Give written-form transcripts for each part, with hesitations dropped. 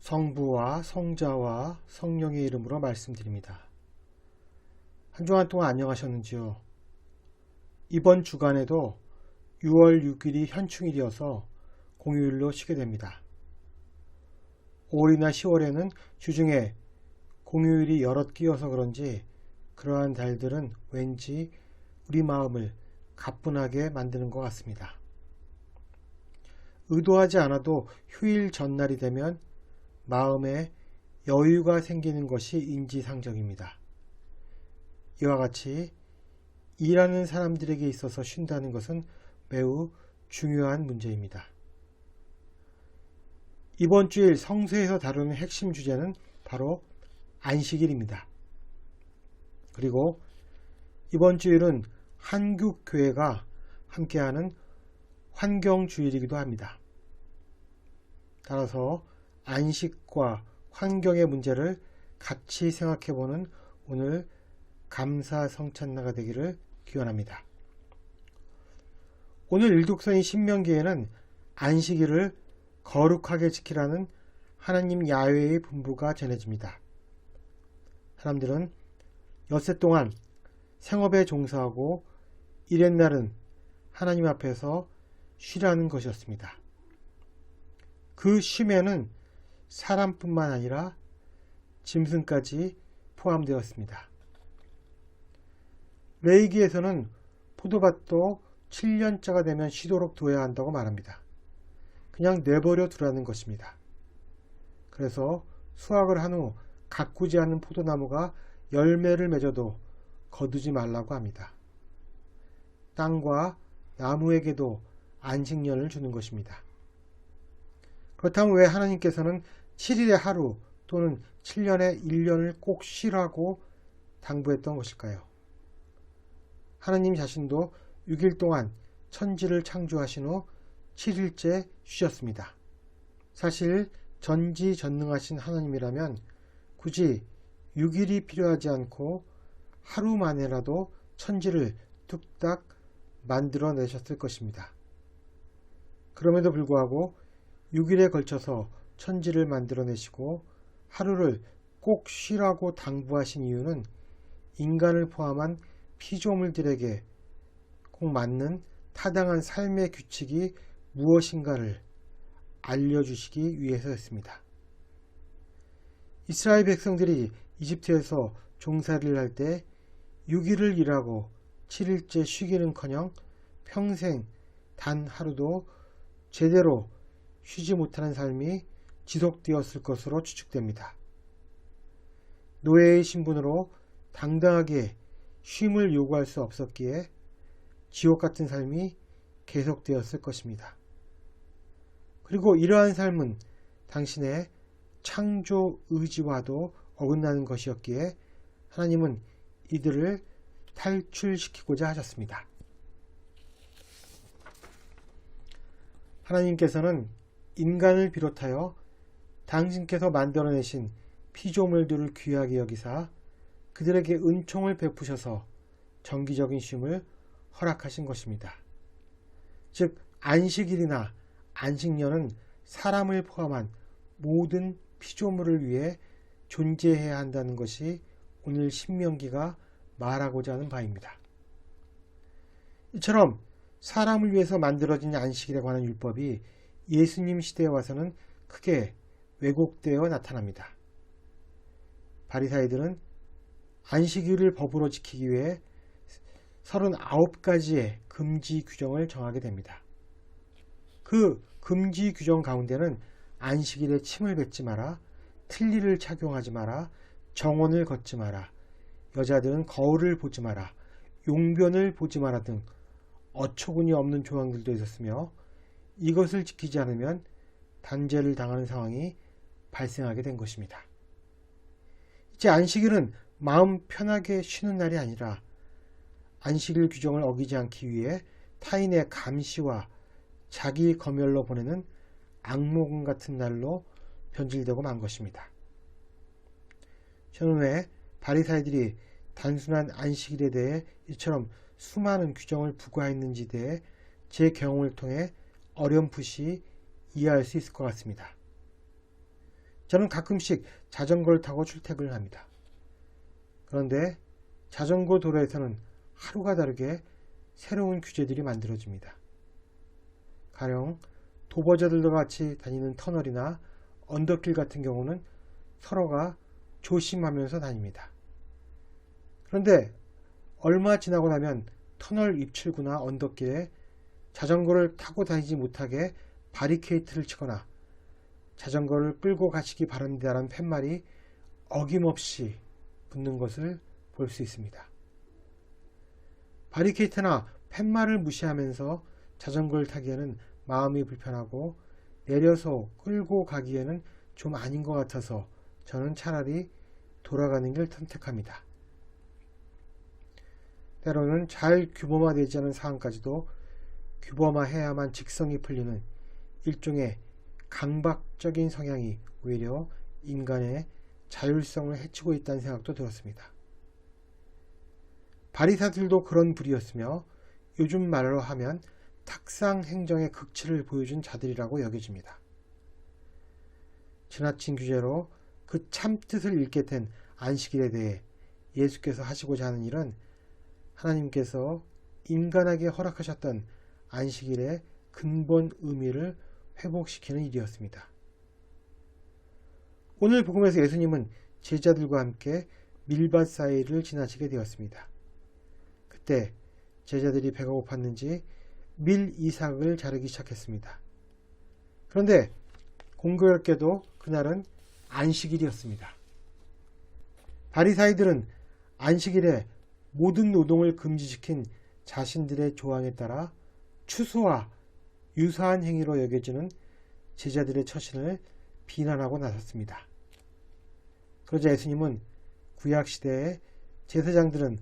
성부와 성자와 성령의 이름으로 말씀드립니다. 한 주간 동안 안녕하셨는지요? 이번 주간에도 6월 6일이 현충일이어서 공휴일로 쉬게 됩니다. 5월이나 10월에는 주중에 공휴일이 여럿 끼어서 그런지 그러한 달들은 왠지 우리 마음을 가뿐하게 만드는 것 같습니다. 의도하지 않아도 휴일 전날이 되면 마음에 여유가 생기는 것이 인지상정입니다. 이와 같이 일하는 사람들에게 있어서 쉰다는 것은 매우 중요한 문제입니다. 이번 주일 성서에서 다루는 핵심 주제는 바로 안식일입니다. 그리고 이번 주일은 한국교회가 함께하는 환경주일이기도 합니다. 따라서 안식과 환경의 문제를 같이 생각해보는 오늘 감사성찬나가 되기를 기원합니다. 오늘 일독서인 신명기에는 안식일을 거룩하게 지키라는 하나님 야훼의 분부가 전해집니다. 사람들은 엿새 동안 생업에 종사하고 일의 날은 하나님 앞에서 쉬라는 것이었습니다. 그 쉼에는 사람뿐만 아니라 짐승까지 포함되었습니다. 레위기에서는 포도밭도 7년째가 되면 쉬도록 둬야 한다고 말합니다. 그냥 내버려 두라는 것입니다. 그래서 수확을 한 후 가꾸지 않은 포도나무가 열매를 맺어도 거두지 말라고 합니다. 땅과 나무에게도 안식년을 주는 것입니다. 그렇다면 왜 하나님께서는 7일에 하루 또는 7년에 1년을 꼭 쉬라고 당부했던 것일까요? 하나님 자신도 6일 동안 천지를 창조하신 후 7일째 쉬셨습니다. 사실 전지전능하신 하나님이라면 굳이 6일이 필요하지 않고 하루 만에라도 천지를 뚝딱 만들어내셨을 것입니다. 그럼에도 불구하고 6일에 걸쳐서 천지를 만들어내시고 하루를 꼭 쉬라고 당부하신 이유는 인간을 포함한 피조물들에게 꼭 맞는 타당한 삶의 규칙이 무엇인가를 알려주시기 위해서였습니다. 이스라엘 백성들이 이집트에서 종살이를 할 때 6일을 일하고 7일째 쉬기는커녕 평생 단 하루도 제대로 쉬지 못하는 삶이 지속되었을 것으로 추측됩니다. 노예의 신분으로 당당하게 쉼을 요구할 수 없었기에 지옥 같은 삶이 계속되었을 것입니다. 그리고 이러한 삶은 당신의 창조 의지와도 어긋나는 것이었기에 하나님은 이들을 탈출시키고자 하셨습니다. 하나님께서는 인간을 비롯하여 당신께서 만들어내신 피조물들을 귀하게 여기사 그들에게 은총을 베푸셔서 정기적인 쉼을 허락하신 것입니다. 즉 안식일이나 안식년은 사람을 포함한 모든 피조물을 위해 존재해야 한다는 것이 오늘 신명기가 말하고자 하는 바입니다. 이처럼 사람을 위해서 만들어진 안식일에 관한 율법이 예수님 시대에 와서는 크게 왜곡되어 나타납니다. 바리사이들은 안식일을 법으로 지키기 위해 39가지의 금지 규정을 정하게 됩니다. 그 금지 규정 가운데는 안식일에 침을 뱉지 마라, 틀니를 착용하지 마라, 정원을 걷지 마라, 여자들은 거울을 보지 마라, 용변을 보지 마라 등 어처구니 없는 조항들도 있었으며 이것을 지키지 않으면 단죄를 당하는 상황이 발생하게 된 것입니다. 이제 안식일은 마음 편하게 쉬는 날이 아니라 안식일 규정을 어기지 않기 위해 타인의 감시와 자기 검열로 보내는 악몽 같은 날로 변질되고 만 것입니다. 저는 왜 바리사이들이 단순한 안식일에 대해 이처럼 수많은 규정을 부과했는지에 대해 제 경험을 통해 어렴풋이 이해할 수 있을 것 같습니다. 저는 가끔씩 자전거를 타고 출퇴근을 합니다. 그런데 자전거 도로에서는 하루가 다르게 새로운 규제들이 만들어집니다. 가령 도보자들과 같이 다니는 터널이나 언덕길 같은 경우는 서로가 조심하면서 다닙니다. 그런데 얼마 지나고 나면 터널 입출구나 언덕길에 자전거를 타고 다니지 못하게 바리케이트를 치거나 자전거를 끌고 가시기 바랍니다라는 팻말이 어김없이 붙는 것을 볼 수 있습니다. 바리케이트나 팻말을 무시하면서 자전거를 타기에는 마음이 불편하고 내려서 끌고 가기에는 좀 아닌 것 같아서 저는 차라리 돌아가는 길 선택합니다. 때로는 잘 규범화되지 않은 사항까지도 규범화해야만 직성이 풀리는 일종의 강박적인 성향이 오히려 인간의 자율성을 해치고 있다는 생각도 들었습니다. 바리사들도 그런 부류였으며 요즘 말로 하면 탁상 행정의 극치를 보여준 자들이라고 여겨집니다. 지나친 규제로 그 참뜻을 잃게 된 안식일에 대해 예수께서 하시고자 하는 일은 하나님께서 인간에게 허락하셨던 안식일의 근본 의미를 회복시키는 일이었습니다. 오늘 복음에서 예수님은 제자들과 함께 밀밭 사이를 지나치게 되었습니다. 그때 제자들이 배가 고팠는지 밀 이삭을 자르기 시작했습니다. 그런데 공교롭게도 그날은 안식일이었습니다. 바리사이들은 안식일에 모든 노동을 금지시킨 자신들의 조항에 따라 추수와 유사한 행위로 여겨지는 제자들의 처신을 비난하고 나섰습니다. 그러자 예수님은 구약시대에 제사장들은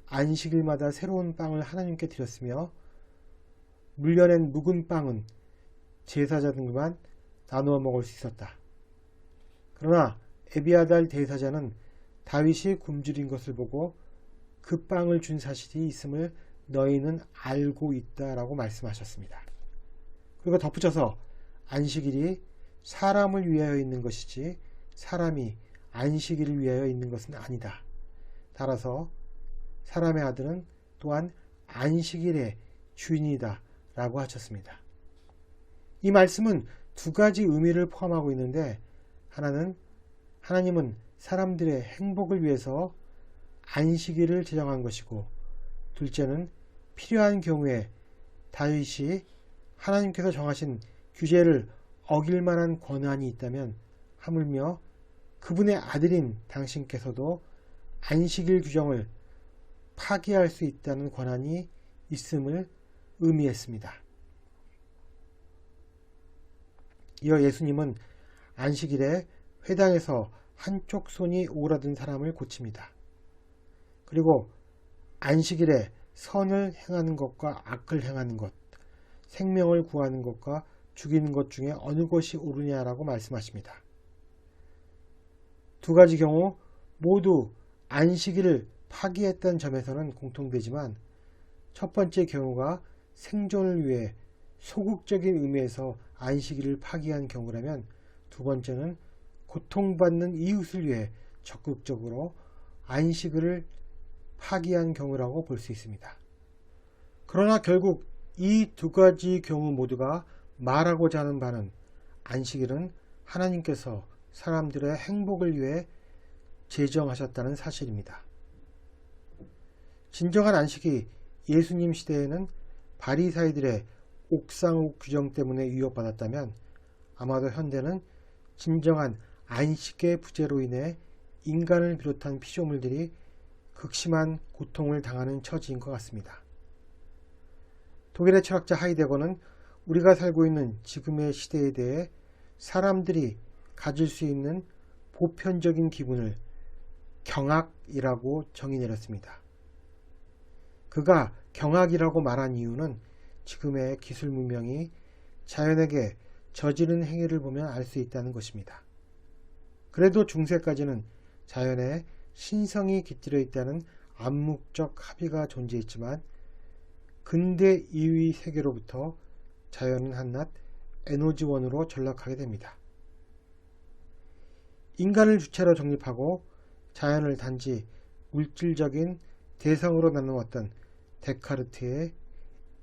안식일마다 새로운 빵을 하나님께 드렸으며 물려낸 묵은 빵은 제사장들만 나누어 먹을 수 있었다. 그러나 에비아달 대사자는 다윗이 굶주린 것을 보고 그 빵을 준 사실이 있음을 너희는 알고 있다라고 말씀하셨습니다. 그리고 덧붙여서 안식일이 사람을 위하여 있는 것이지 사람이 안식일을 위하여 있는 것은 아니다. 따라서 사람의 아들은 또한 안식일의 주인이다 라고 하셨습니다. 이 말씀은 두 가지 의미를 포함하고 있는데 하나는 하나님은 사람들의 행복을 위해서 안식일을 제정한 것이고 둘째는 필요한 경우에 다윗이 하나님께서 정하신 규제를 어길 만한 권한이 있다면 하물며 그분의 아들인 당신께서도 안식일 규정을 파기할 수 있다는 권한이 있음을 의미했습니다. 이어 예수님은 안식일에 회당에서 한쪽 손이 오그라든 사람을 고칩니다. 그리고 안식일에 선을 행하는 것과 악을 행하는 것, 생명을 구하는 것과 죽이는 것 중에 어느 것이 옳으냐라고 말씀하십니다. 두 가지 경우 모두 안식일을 파기했던 점에서는 공통되지만 첫 번째 경우가 생존을 위해 소극적인 의미에서 안식일을 파기한 경우라면 두 번째는 고통받는 이웃을 위해 적극적으로 안식일을 파기한 경우라고 볼 수 있습니다. 그러나 결국 이 두 가지 경우 모두가 말하고자 하는 바는 안식일은 하나님께서 사람들의 행복을 위해 제정하셨다는 사실입니다. 진정한 안식이 예수님 시대에는 바리사이들의 옥상옥 규정 때문에 위협받았다면 아마도 현대는 진정한 안식의 부재로 인해 인간을 비롯한 피조물들이 극심한 고통을 당하는 처지인 것 같습니다. 독일의 철학자 하이데거는 우리가 살고 있는 지금의 시대에 대해 사람들이 가질 수 있는 보편적인 기분을 경악이라고 정의 내렸습니다. 그가 경악이라고 말한 이유는 지금의 기술 문명이 자연에게 저지른 행위를 보면 알 수 있다는 것입니다. 그래도 중세까지는 자연에 신성이 깃들여 있다는 암묵적 합의가 존재했지만 근대 이후의 세계로부터 자연은 한낱 에너지원으로 전락하게 됩니다. 인간을 주체로 정립하고 자연을 단지 물질적인 대상으로 나누었던 데카르트의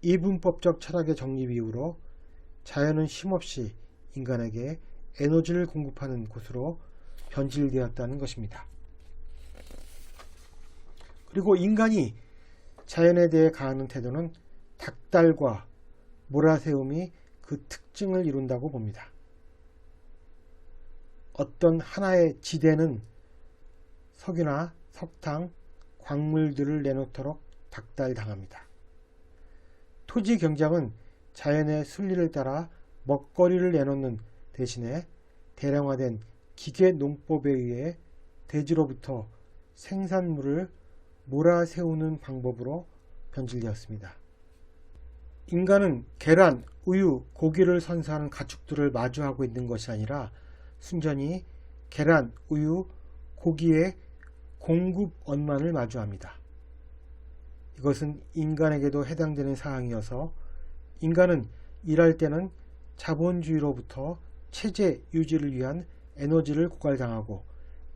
이분법적 철학의 정립 이후로 자연은 쉼없이 인간에게 에너지를 공급하는 곳으로 변질되었다는 것입니다. 그리고 인간이 자연에 대해 가하는 태도는 닥달과 몰아세움이 그 특징을 이룬다고 봅니다. 어떤 하나의 지대는 석유나 석탄, 광물들을 내놓도록 닥달당합니다. 토지 경작은 자연의 순리를 따라 먹거리를 내놓는 대신에 대량화된 기계 농법에 의해 대지로부터 생산물을 몰아세우는 방법으로 변질되었습니다. 인간은 계란, 우유, 고기를 선사하는 가축들을 마주하고 있는 것이 아니라 순전히 계란, 우유, 고기의 공급원만을 마주합니다. 이것은 인간에게도 해당되는 사항이어서 인간은 일할 때는 자본주의로부터 체제 유지를 위한 에너지를 고갈당하고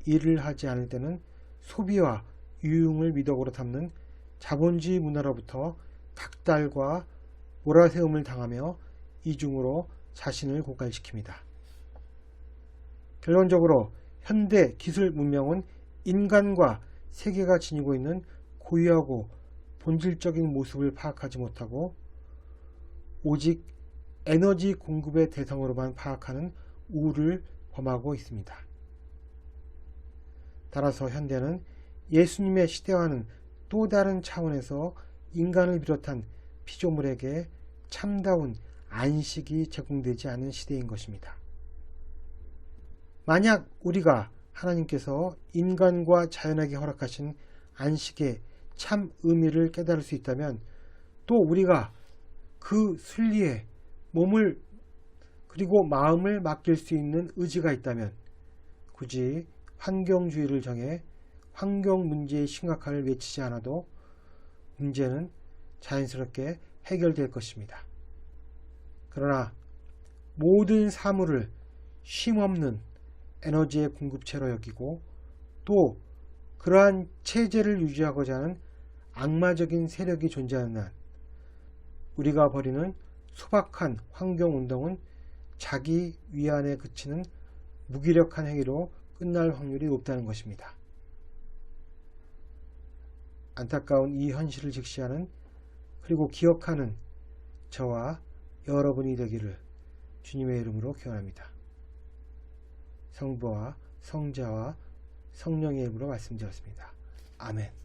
일을 하지 않을 때는 소비와 유흥을 미덕으로 삼는 자본주의 문화로부터 닥달과 몰아세움을 당하며 이중으로 자신을 고갈시킵니다. 결론적으로 현대 기술 문명은 인간과 세계가 지니고 있는 고유하고 본질적인 모습을 파악하지 못하고 오직 에너지 공급의 대상으로만 파악하는 우를 범하고 있습니다. 따라서 현대는 예수님의 시대와는 또 다른 차원에서 인간을 비롯한 피조물에게 참다운 안식이 제공되지 않은 시대인 것입니다. 만약 우리가 하나님께서 인간과 자연에게 허락하신 안식의 참 의미를 깨달을 수 있다면 또 우리가 그 순리에 몸을 그리고 마음을 맡길 수 있는 의지가 있다면 굳이 환경주의를 정해 환경 문제의 심각함을 외치지 않아도 문제는 자연스럽게 해결될 것입니다. 그러나 모든 사물을 쉼없는 에너지의 공급체로 여기고 또 그러한 체제를 유지하고자 하는 악마적인 세력이 존재하는 한 우리가 벌이는 소박한 환경운동은 자기 위안에 그치는 무기력한 행위로 끝날 확률이 높다는 것입니다. 안타까운 이 현실을 직시하는 그리고 기억하는 저와 여러분이 되기를 주님의 이름으로 기원합니다. 성부와 성자와 성령의 이름으로 말씀드렸습니다. 아멘.